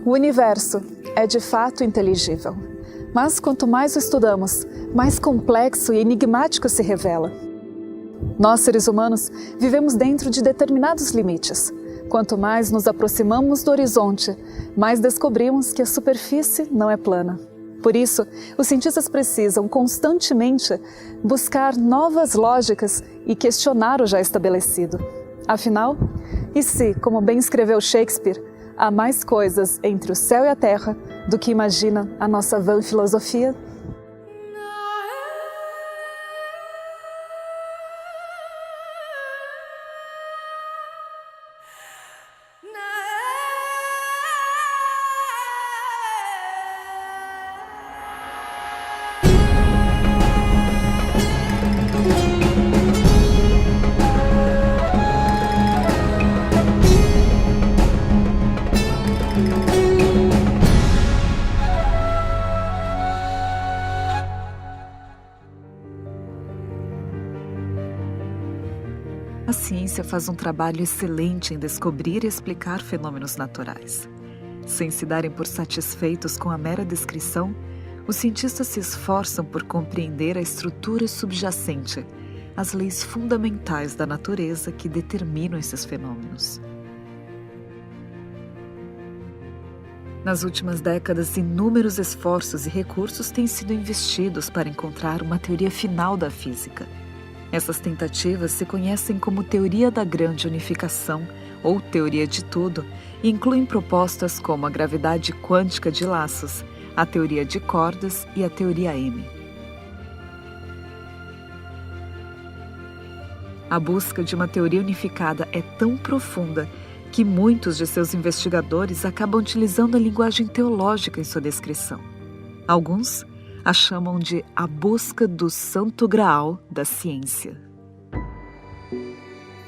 O universo é de fato inteligível, mas quanto mais o estudamos, mais complexo e enigmático se revela. Nós, seres humanos, vivemos dentro de determinados limites. Quanto mais nos aproximamos do horizonte, mais descobrimos que a superfície não é plana. Por isso, os cientistas precisam constantemente buscar novas lógicas e questionar o já estabelecido. Afinal, e se, como bem escreveu Shakespeare, há mais coisas entre o céu e a terra do que imagina a nossa vã filosofia? A ciência faz um trabalho excelente em descobrir e explicar fenômenos naturais. Sem se darem por satisfeitos com a mera descrição, os cientistas se esforçam por compreender a estrutura subjacente, as leis fundamentais da natureza que determinam esses fenômenos. Nas últimas décadas, inúmeros esforços e recursos têm sido investidos para encontrar uma teoria final da física. Essas tentativas se conhecem como teoria da grande unificação ou teoria de tudo e incluem propostas como a gravidade quântica de laços, a teoria de cordas e a teoria M. A busca de uma teoria unificada é tão profunda que muitos de seus investigadores acabam utilizando a linguagem teológica em sua descrição. Alguns a chamam de a busca do santo graal da ciência.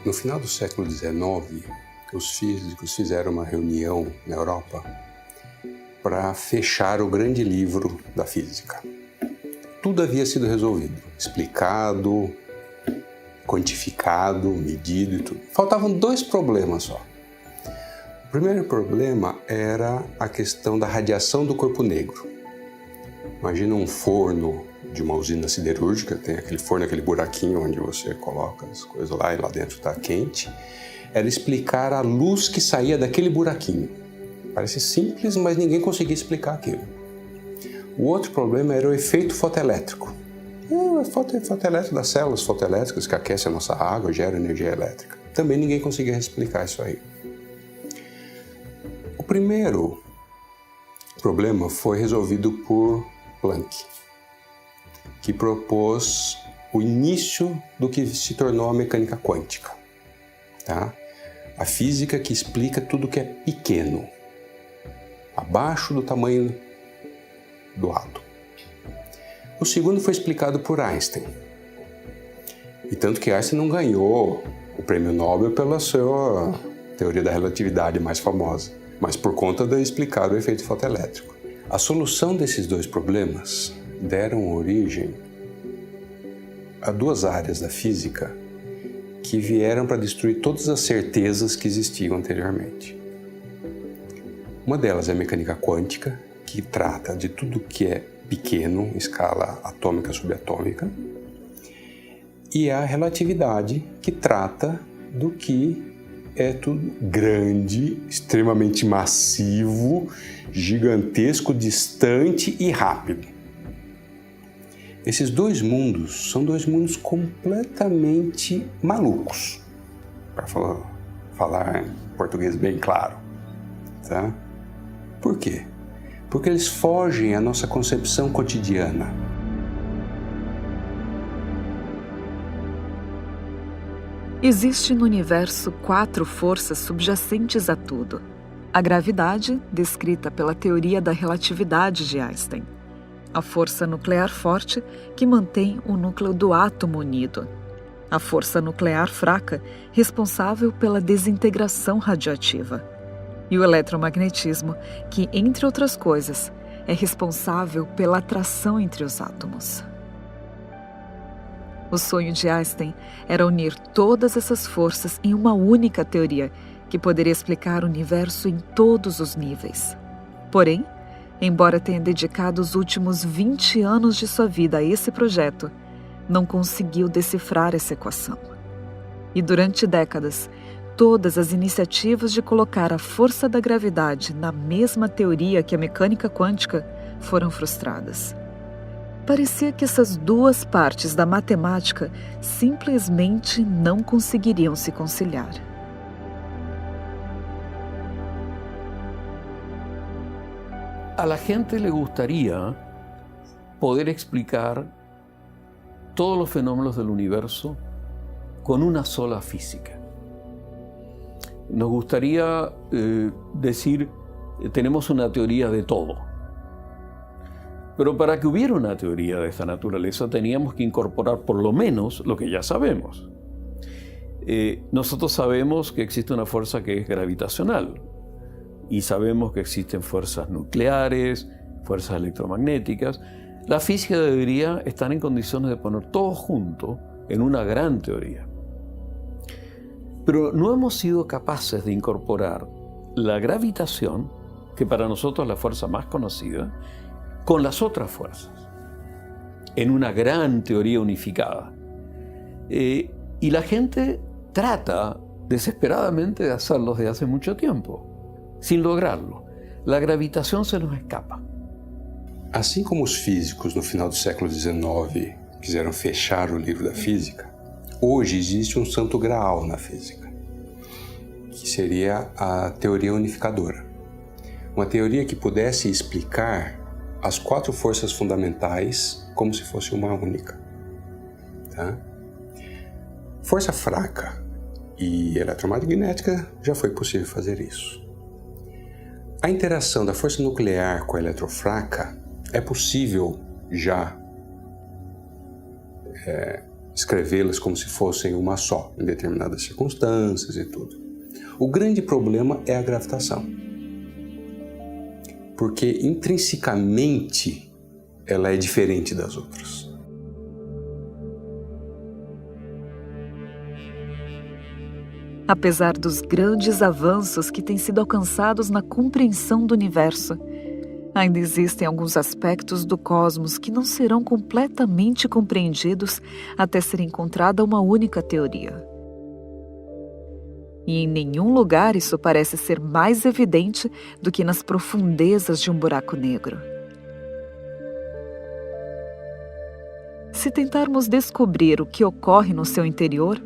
No final do século XIX, os físicos fizeram uma reunião na Europa para fechar o grande livro da física. Tudo havia sido resolvido, explicado, quantificado, medido e tudo. Faltavam 2 problemas só. O primeiro problema era a questão da radiação do corpo negro. Imagina um forno de uma usina siderúrgica, tem aquele forno, aquele buraquinho onde você coloca as coisas lá e lá dentro está quente. Era explicar a luz que saía daquele buraquinho. Parece simples, mas ninguém conseguia explicar aquilo. O outro problema era o efeito fotoelétrico. O efeito elétrico das células fotoelétricas que aquecem a nossa água, geram energia elétrica. Também ninguém conseguia explicar isso aí. O primeiro problema foi resolvido por Planck, que propôs o início do que se tornou a mecânica quântica, tá? A física que explica tudo que é pequeno, abaixo do tamanho do átomo. O segundo foi explicado por Einstein, e tanto que Einstein não ganhou o prêmio Nobel pela sua teoria da relatividade mais famosa, mas por conta de explicar o efeito fotoelétrico. A solução desses 2 problemas deram origem a 2 áreas da física que vieram para destruir todas as certezas que existiam anteriormente. Uma delas é a mecânica quântica, que trata de tudo que é pequeno, em escala atômica subatômica, e a relatividade, que trata do que é tudo grande, extremamente massivo, gigantesco, distante e rápido. Esses 2 mundos são 2 mundos completamente malucos, para falar em português bem claro, tá? Por quê? Porque eles fogem à nossa concepção cotidiana. Existe no universo 4 forças subjacentes a tudo. A gravidade, descrita pela teoria da relatividade de Einstein. A força nuclear forte, que mantém o núcleo do átomo unido. A força nuclear fraca, responsável pela desintegração radioativa. E o eletromagnetismo, que, entre outras coisas, é responsável pela atração entre os átomos. O sonho de Einstein era unir todas essas forças em uma única teoria que poderia explicar o universo em todos os níveis. Porém, embora tenha dedicado os últimos 20 anos de sua vida a esse projeto, não conseguiu decifrar essa equação. E durante décadas, todas as iniciativas de colocar a força da gravidade na mesma teoria que a mecânica quântica foram frustradas. Parecia que essas duas partes da matemática simplesmente não conseguiriam se conciliar. A la gente le gustaría poder explicar todos los fenómenos del universo con una sola física. Nos gustaría decir, tenemos una teoría de todo. Pero para que hubiera una teoría de esta naturaleza teníamos que incorporar por lo menos lo que ya sabemos. Nosotros sabemos que existe una fuerza que es gravitacional y sabemos que existen fuerzas nucleares, fuerzas electromagnéticas. La física debería estar en condiciones de poner todo junto en una gran teoría. Pero no hemos sido capaces de incorporar la gravitación, que para nosotros es la fuerza más conocida, con las otras fuerzas, en una gran teoría unificada. Y la gente trata desesperadamente de hacerlo desde hace mucho tiempo, sin lograrlo. La gravitación se nos escapa. Assim como os físicos no final do século XIX quiseram fechar o livro da física, hoje existe um santo graal na física, que seria a teoria unificadora. Uma teoria que pudesse explicar as 4 forças fundamentais como se fosse uma única. Tá? Força fraca e eletromagnética já foi possível fazer isso. A interação da força nuclear com a eletrofraca é possível já escrevê-las como se fossem uma só, em determinadas circunstâncias e tudo. O grande problema é a gravitação, porque intrinsecamente ela é diferente das outras. Apesar dos grandes avanços que têm sido alcançados na compreensão do universo, ainda existem alguns aspectos do cosmos que não serão completamente compreendidos até ser encontrada uma única teoria. E em nenhum lugar isso parece ser mais evidente do que nas profundezas de um buraco negro. Se tentarmos descobrir o que ocorre no seu interior,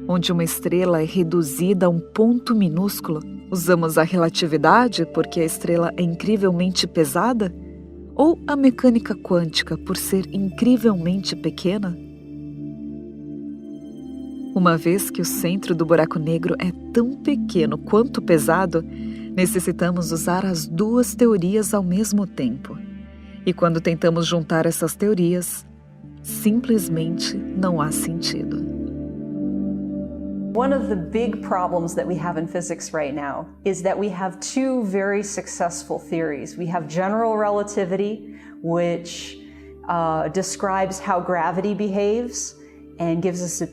onde uma estrela é reduzida a um ponto minúsculo, usamos a relatividade porque a estrela é incrivelmente pesada? Ou a mecânica quântica por ser incrivelmente pequena? Uma vez que o centro do buraco negro é tão pequeno quanto pesado, necessitamos usar as duas teorias ao mesmo tempo. E quando tentamos juntar essas teorias, simplesmente não há sentido. One of the big problems that we have in physics right now is that we have 2 very successful theories. We have general relativity, which describes how gravity behaves and gives us a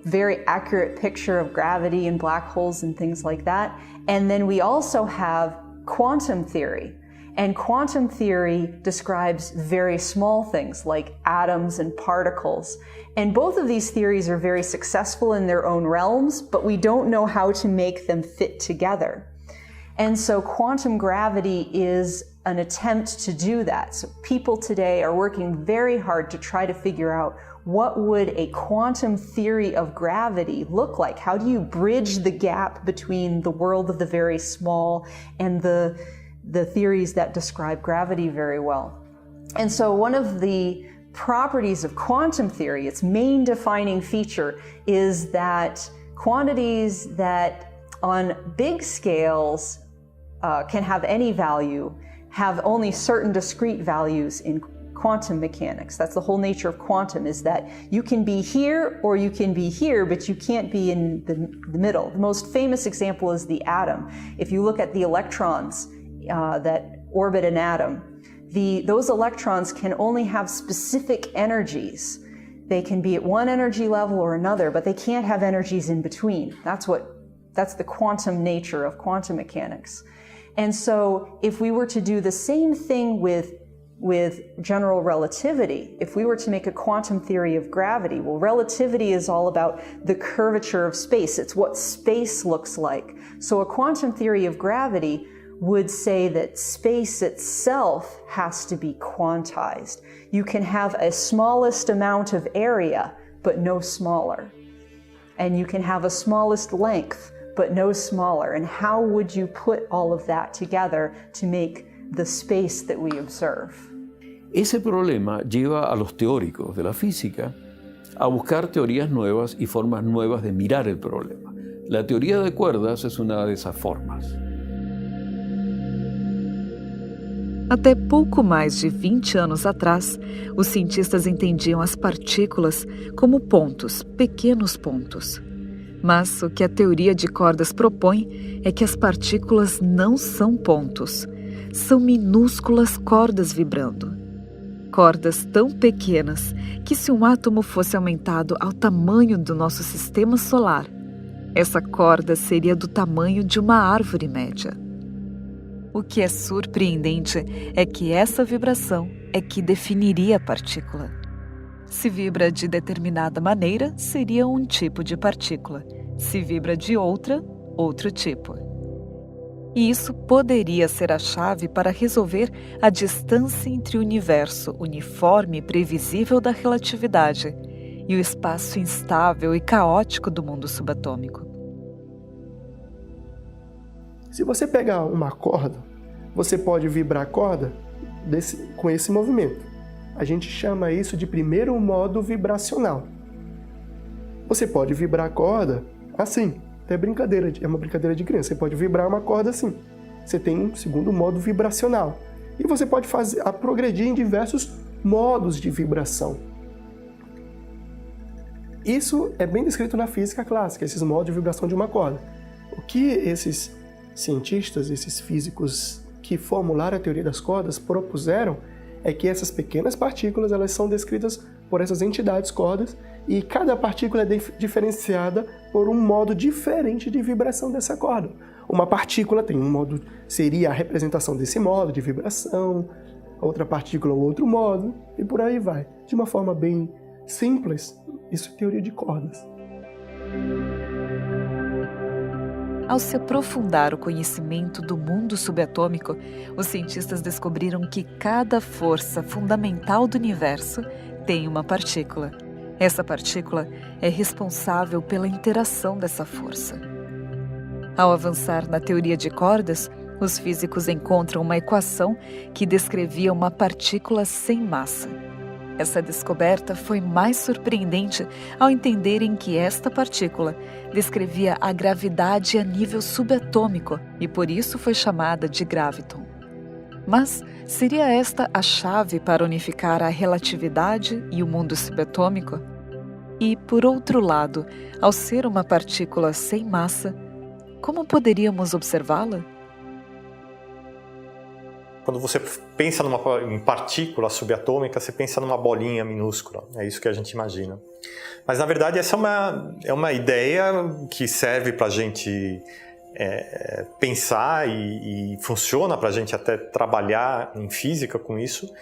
very accurate picture of gravity and black holes and things like that. And then we also have quantum theory. And quantum theory describes very small things like atoms and particles. And both of these theories are very successful in their own realms, but we don't know how to make them fit together. And so quantum gravity is an attempt to do that. So people today are working very hard to try to figure out what would a quantum theory of gravity look like? How do you bridge the gap between the world of the very small and the theories that describe gravity very well? And so one of the properties of quantum theory, its main defining feature, is that quantities that on big scales can have any value have only certain discrete values in quantum mechanics. That's the whole nature of quantum, is that you can be here or you can be here, but you can't be in the middle. The most famous example is the atom. If you look at the electrons that orbit an atom, those electrons can only have specific energies. They can be at one energy level or another, but they can't have energies in between. That's the quantum nature of quantum mechanics. And so if we were to do the same thing with general relativity, if we were to make a quantum theory of gravity, well, relativity is all about the curvature of space. It's what space looks like. So a quantum theory of gravity would say that space itself has to be quantized. You can have a smallest amount of area, but no smaller. And you can have a smallest length, but no smaller. And how would you put all of that together to make the space that we observe? Ese problema lleva a los teóricos de la física a buscar teorías nuevas y formas nuevas de mirar el problema. La teoría de cuerdas es una de esas formas. Até pouco mais de 20 anos atrás, os cientistas entendiam as partículas como pontos, pequenos pontos. Mas o que a teoria de cordas propõe é que as partículas não são pontos, são minúsculas cordas vibrando. Cordas tão pequenas que, se um átomo fosse aumentado ao tamanho do nosso sistema solar, essa corda seria do tamanho de uma árvore média. O que é surpreendente é que essa vibração é que definiria a partícula. Se vibra de determinada maneira, seria um tipo de partícula. Se vibra de outra, outro tipo. E isso poderia ser a chave para resolver a distância entre o universo uniforme e previsível da relatividade e o espaço instável e caótico do mundo subatômico. Se você pegar uma corda, você pode vibrar a corda com esse movimento. A gente chama isso de primeiro modo vibracional. Você pode vibrar a corda assim, é uma brincadeira de criança. Você pode vibrar uma corda assim. Você tem um segundo modo vibracional. E você pode progredir em diversos modos de vibração. Isso é bem descrito na física clássica, esses modos de vibração de uma corda. O que esses cientistas, esses físicos que formularam a teoria das cordas propuseram é que essas pequenas partículas elas são descritas por essas entidades cordas e cada partícula é diferenciada por um modo diferente de vibração dessa corda. Uma partícula tem um modo, seria a representação desse modo de vibração, outra partícula outro modo, e por aí vai. De uma forma bem simples, isso é teoria de cordas. Ao se aprofundar o conhecimento do mundo subatômico, os cientistas descobriram que cada força fundamental do universo tem uma partícula. Essa partícula é responsável pela interação dessa força. Ao avançar na teoria de cordas, os físicos encontram uma equação que descrevia uma partícula sem massa. Essa descoberta foi mais surpreendente ao entenderem que esta partícula descrevia a gravidade a nível subatômico e por isso foi chamada de graviton. Mas seria esta a chave para unificar a relatividade e o mundo subatômico? E, por outro lado, ao ser uma partícula sem massa, como poderíamos observá-la? Quando você pensa em partícula subatômica, você pensa numa bolinha minúscula. É isso que a gente imagina. Mas, na verdade, essa é uma ideia que serve para a gente pensar e funciona para a gente até trabalhar em física com isso,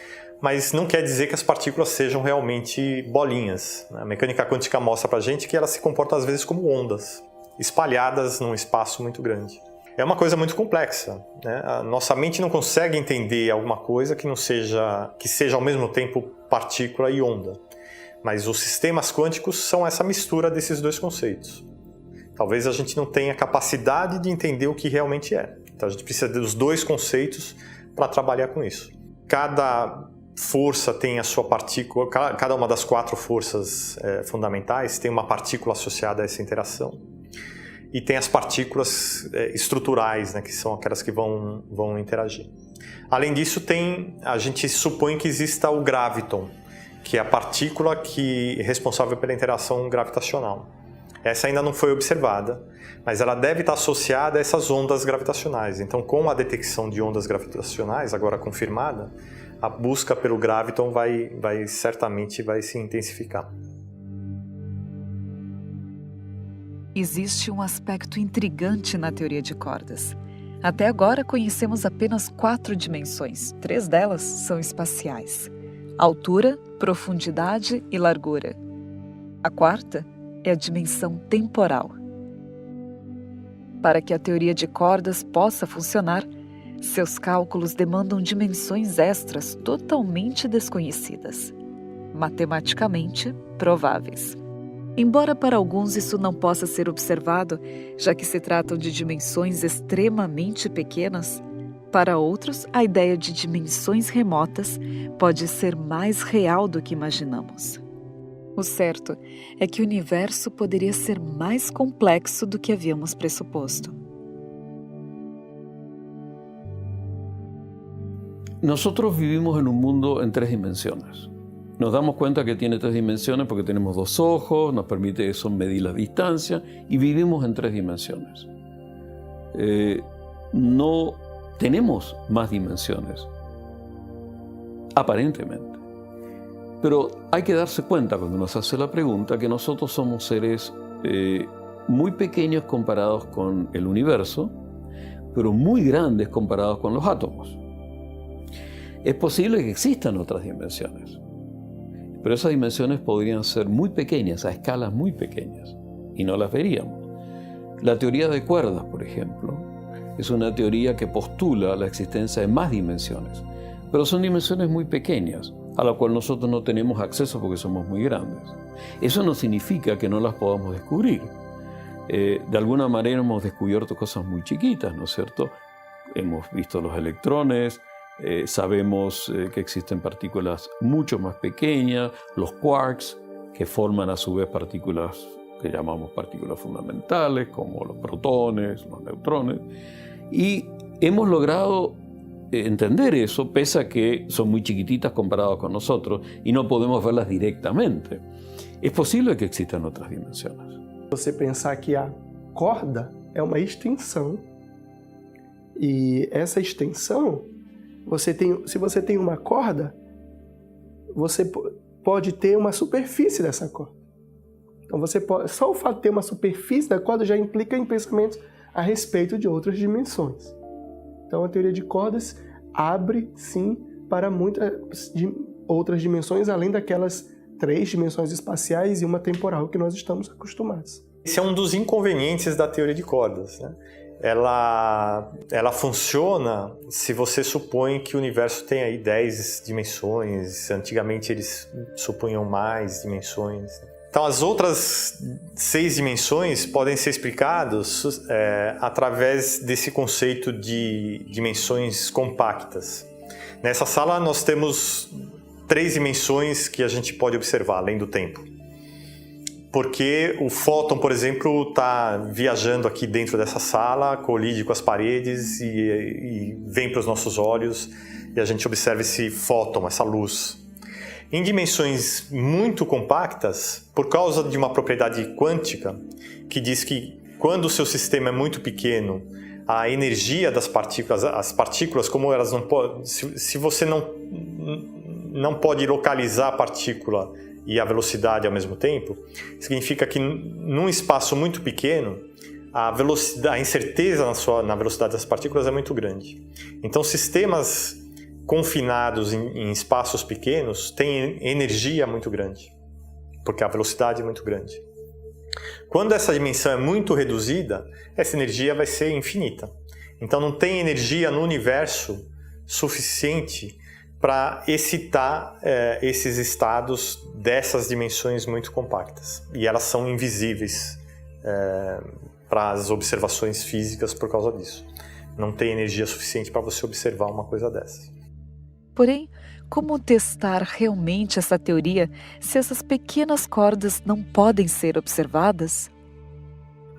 mas não quer dizer que as partículas sejam realmente bolinhas. A mecânica quântica mostra para a gente que elas se comportam, às vezes, como ondas, espalhadas num espaço muito grande. É uma coisa muito complexa, né? A nossa mente não consegue entender alguma coisa que seja ao mesmo tempo partícula e onda. Mas os sistemas quânticos são essa mistura desses dois conceitos. Talvez a gente não tenha capacidade de entender o que realmente é. Então a gente precisa dos dois conceitos para trabalhar com isso. Cada força tem a sua partícula, cada uma das 4 forças fundamentais tem uma partícula associada a essa interação. E tem as partículas estruturais, né, que são aquelas que vão interagir. Além disso, a gente supõe que exista o graviton, que é a partícula que é responsável pela interação gravitacional. Essa ainda não foi observada, mas ela deve estar associada a essas ondas gravitacionais. Então, com a detecção de ondas gravitacionais, agora confirmada, a busca pelo graviton certamente vai se intensificar. Existe um aspecto intrigante na teoria de cordas. Até agora conhecemos apenas 4 dimensões, 3 delas são espaciais: altura, profundidade e largura. A quarta é a dimensão temporal. Para que a teoria de cordas possa funcionar, seus cálculos demandam dimensões extras totalmente desconhecidas, matematicamente prováveis. Embora para alguns isso não possa ser observado, já que se tratam de dimensões extremamente pequenas, para outros a ideia de dimensões remotas pode ser mais real do que imaginamos. O certo é que o universo poderia ser mais complexo do que havíamos pressuposto. Nosotros vivimos en un mundo en 3 dimensiones. Nos damos cuenta que tiene 3 dimensiones porque tenemos 2 ojos, nos permite eso medir la distancia y vivimos en 3 dimensiones. No tenemos más dimensiones, aparentemente. Pero hay que darse cuenta cuando nos hace la pregunta que nosotros somos seres muy pequeños comparados con el universo, pero muy grandes comparados con los átomos. Es posible que existan otras dimensiones, pero esas dimensiones podrían ser muy pequeñas, a escalas muy pequeñas, y no las veríamos. La teoría de cuerdas, por ejemplo, es una teoría que postula la existencia de más dimensiones, pero son dimensiones muy pequeñas, a la cual nosotros no tenemos acceso porque somos muy grandes. Eso no significa que no las podamos descubrir. De alguna manera hemos descubierto cosas muy chiquitas, ¿no es cierto? Hemos visto los electrones, sabemos que existen partículas mucho más pequeñas, los quarks, que forman a su vez partículas que llamamos partículas fundamentales, como los protones, los neutrones, y hemos logrado entender eso, pese a que son muy chiquititas comparadas con nosotros y no podemos verlas directamente. Es posible que existan otras dimensiones. Você pensar que a corda é uma extensão e essa extensão, se você tem uma corda, você pode ter uma superfície dessa corda. Então só o fato de ter uma superfície da corda já implica em pensamentos a respeito de outras dimensões. Então a teoria de cordas abre, sim, para muitas outras dimensões, além daquelas 3 dimensões espaciais e uma temporal que nós estamos acostumados. Esse é um dos inconvenientes da teoria de cordas, né? Ela funciona se você supõe que o universo tem aí 10 dimensões, antigamente eles supunham mais dimensões. Então as outras 6 dimensões podem ser explicadas através desse conceito de dimensões compactas. Nessa sala nós temos 3 dimensões que a gente pode observar, além do tempo. Porque o fóton, por exemplo, está viajando aqui dentro dessa sala, colide com as paredes e vem para os nossos olhos e a gente observa esse fóton, essa luz. Em dimensões muito compactas, por causa de uma propriedade quântica que diz que quando o seu sistema é muito pequeno, a energia das partículas, as partículas, como elas não podem, se você não pode localizar a partícula e a velocidade ao mesmo tempo, significa que num espaço muito pequeno, a incerteza na velocidade das partículas é muito grande. Então, sistemas confinados em espaços pequenos têm energia muito grande, porque a velocidade é muito grande. Quando essa dimensão é muito reduzida, essa energia vai ser infinita. Então, não tem energia no universo suficiente para excitar esses estados dessas dimensões muito compactas. E elas são invisíveis para as observações físicas por causa disso. Não tem energia suficiente para você observar uma coisa dessas. Porém, como testar realmente essa teoria se essas pequenas cordas não podem ser observadas?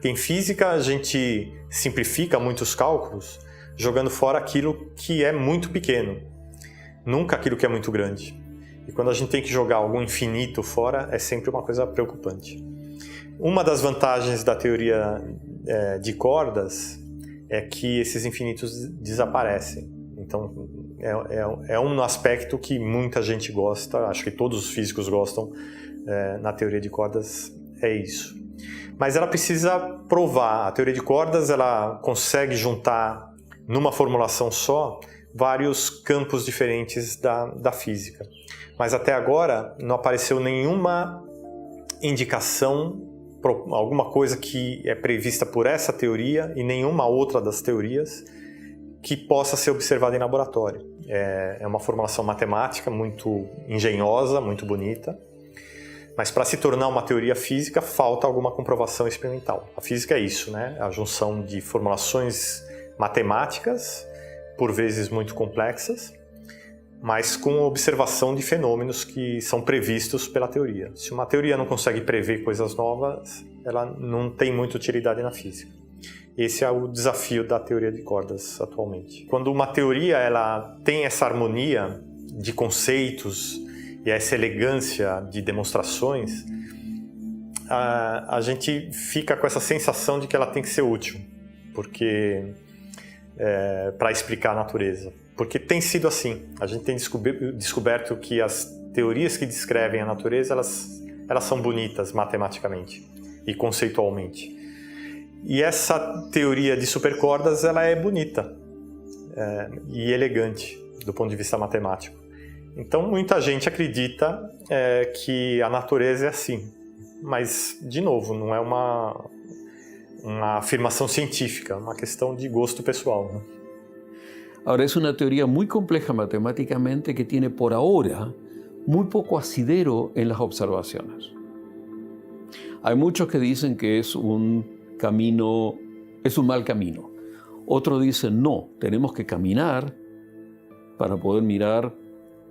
Em física, a gente simplifica muitos cálculos jogando fora aquilo que é muito pequeno. Nunca aquilo que é muito grande. E quando a gente tem que jogar algum infinito fora, é sempre uma coisa preocupante. Uma das vantagens da teoria de cordas é que esses infinitos desaparecem. Então, é um aspecto que muita gente gosta, acho que todos os físicos gostam na teoria de cordas, é isso. Mas ela precisa provar. A teoria de cordas ela consegue juntar numa formulação só, vários campos diferentes da física. Mas até agora não apareceu nenhuma indicação, alguma coisa que é prevista por essa teoria e nenhuma outra das teorias que possa ser observada em laboratório. É uma formulação matemática muito engenhosa, muito bonita, mas para se tornar uma teoria física falta alguma comprovação experimental. A física é isso, né? A junção de formulações matemáticas, por vezes muito complexas, mas com observação de fenômenos que são previstos pela teoria. Se uma teoria não consegue prever coisas novas, ela não tem muita utilidade na física. Esse é o desafio da teoria de cordas atualmente. Quando uma teoria ela tem essa harmonia de conceitos e essa elegância de demonstrações, a gente fica com essa sensação de que ela tem que ser útil, porque para explicar a natureza. Porque tem sido assim. A gente tem descoberto que as teorias que descrevem a natureza, elas são bonitas matematicamente e conceitualmente. E essa teoria de supercordas, ela é bonita e elegante do ponto de vista matemático. Então, muita gente acredita que a natureza é assim. Mas, de novo, não é uma afirmação científica, é uma questão de gosto pessoal, né? Ahora, es una teoría muy compleja matemáticamente que tiene por ahora muy poco asidero en las observaciones. Hay muchos que dicen que es un mal camino. Otros dicen, no, tenemos que caminar para poder mirar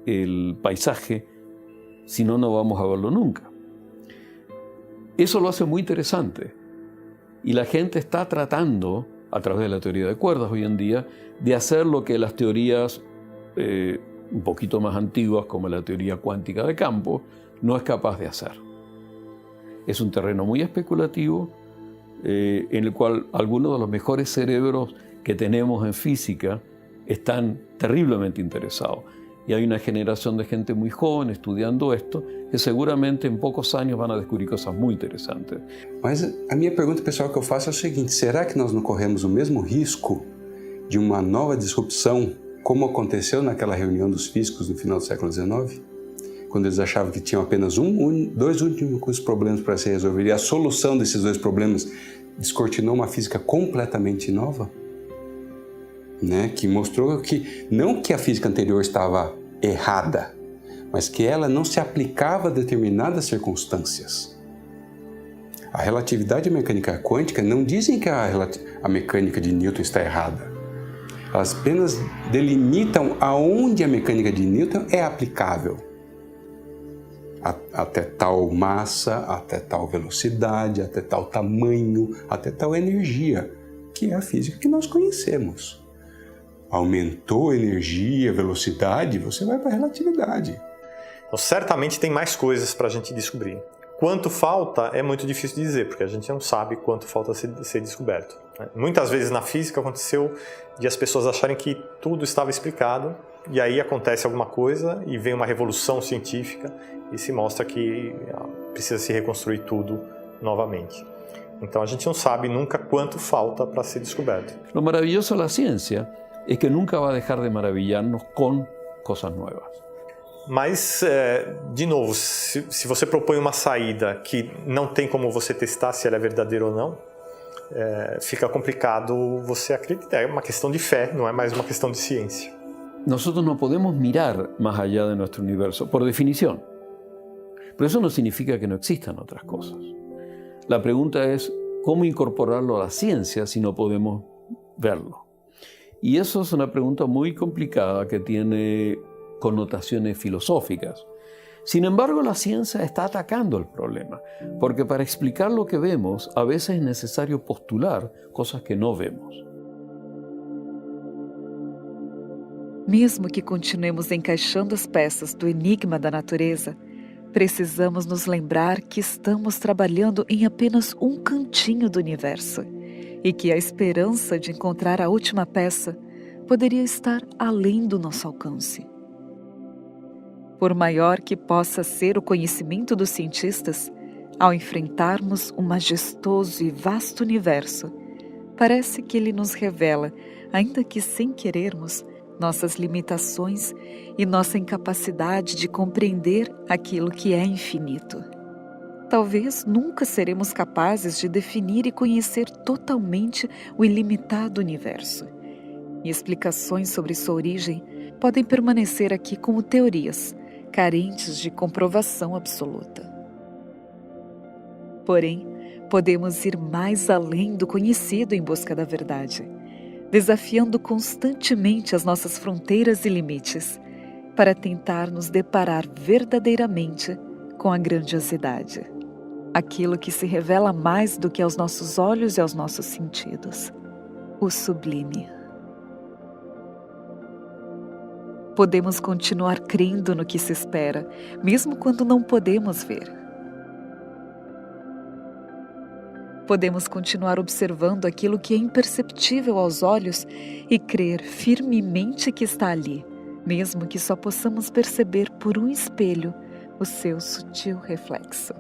el paisaje, si no, no vamos a verlo nunca. Eso lo hace muy interesante. Y la gente está tratando, a través de la teoría de cuerdas hoy en día, de hacer lo que las teorías un poquito más antiguas, como la teoría cuántica de campo, no es capaz de hacer. Es un terreno muy especulativo, en el cual algunos de los mejores cerebros que tenemos en física están terriblemente interesados. Y hay una generación de gente muy joven estudiando esto, que seguramente en pocos años van a descubrir cosas muy interesantes. Mas a minha pergunta pessoal que eu faço é o seguinte: será que nós não corremos o mesmo risco de uma nova disrupção, como aconteceu naquela reunião dos físicos no final do século XIX? Quando eles achavam que tinham apenas dois únicos problemas para se resolver, e a solução desses dois problemas descortinou uma física completamente nova? Né? Que mostrou que não que a física anterior estava errada, mas que ela não se aplicava a determinadas circunstâncias. A relatividade e a mecânica quântica não dizem que a mecânica de Newton está errada. Elas apenas delimitam aonde a mecânica de Newton é aplicável. Até tal massa, até tal velocidade, até tal tamanho, até tal energia, que é a física que nós conhecemos. Aumentou a energia, a velocidade, você vai para a relatividade. Então, certamente tem mais coisas para a gente descobrir. Quanto falta é muito difícil de dizer, porque a gente não sabe quanto falta ser descoberto. Muitas vezes na física aconteceu de as pessoas acharem que tudo estava explicado, e aí acontece alguma coisa e vem uma revolução científica e se mostra que precisa se reconstruir tudo novamente. Então a gente não sabe nunca quanto falta para ser descoberto. Lo maravilloso da ciência es que nunca va a dejar de maravillarnos con cosas nuevas. Mas, de novo, se você propõe uma saída que não tem como você testar se ela é verdadeira ou não, fica complicado você acreditar. É uma questão de fé, não é mais uma questão de ciência. Nosotros no podemos mirar más allá de nuestro universo, por definición. Pero eso no significa que no existan otras cosas. La pregunta es, ¿cómo incorporarlo a la ciencia si no podemos verlo? Y eso es una pregunta muy complicada que tiene connotaciones filosóficas. Sin embargo, la ciencia está atacando el problema, porque para explicar lo que vemos, a veces es necesario postular cosas que no vemos. Mesmo que continuemos encaixando as peças do enigma da natureza, precisamos nos lembrar que estamos trabalhando em apenas um cantinho do universo e que a esperança de encontrar a última peça poderia estar além do nosso alcance. Por maior que possa ser o conhecimento dos cientistas, ao enfrentarmos um majestoso e vasto universo, Parece que ele nos revela, ainda que sem querermos, nossas limitações e nossa incapacidade de compreender aquilo que é infinito. Talvez nunca seremos capazes de definir e conhecer totalmente o ilimitado universo. E explicações sobre sua origem podem permanecer aqui como teorias, carentes de comprovação absoluta. Porém, podemos ir mais além do conhecido em busca da verdade, desafiando constantemente as nossas fronteiras e limites, para tentar nos deparar verdadeiramente com a grandiosidade, aquilo que se revela mais do que aos nossos olhos e aos nossos sentidos, o sublime. Podemos continuar crendo no que se espera, mesmo quando não podemos ver. Podemos continuar observando aquilo que é imperceptível aos olhos e crer firmemente que está ali, mesmo que só possamos perceber por um espelho o seu sutil reflexo,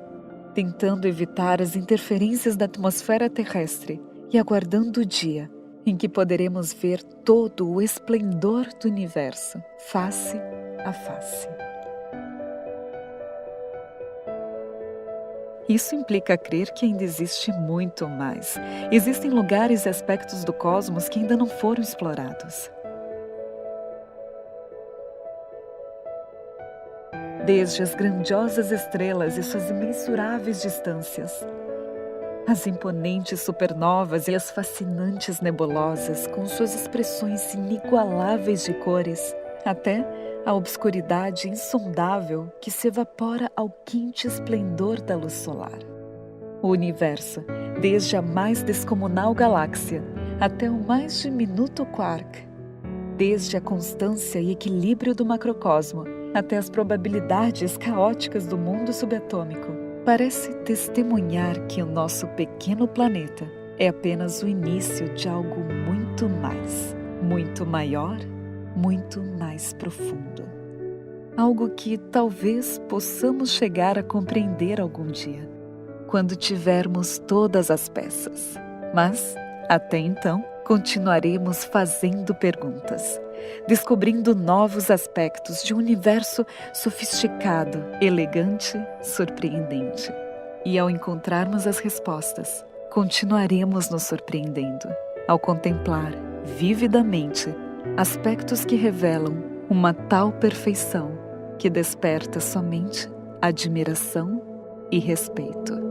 tentando evitar as interferências da atmosfera terrestre e aguardando o dia em que poderemos ver todo o esplendor do universo, face a face. Isso implica crer que ainda existe muito mais. Existem lugares e aspectos do cosmos que ainda não foram explorados. Desde as grandiosas estrelas e suas imensuráveis distâncias, as imponentes supernovas e as fascinantes nebulosas com suas expressões inigualáveis de cores, até a obscuridade insondável que se evapora ao quente esplendor da luz solar. O universo, desde a mais descomunal galáxia até o mais diminuto quark, desde a constância e equilíbrio do macrocosmo até as probabilidades caóticas do mundo subatômico, parece testemunhar que o nosso pequeno planeta é apenas o início de algo muito mais, muito maior, muito mais profundo. Algo que talvez possamos chegar a compreender algum dia, quando tivermos todas as peças. Mas, até então, continuaremos fazendo perguntas, descobrindo novos aspectos de um universo sofisticado, elegante, surpreendente. E ao encontrarmos as respostas, continuaremos nos surpreendendo, ao contemplar vividamente aspectos que revelam uma tal perfeição que desperta somente admiração e respeito.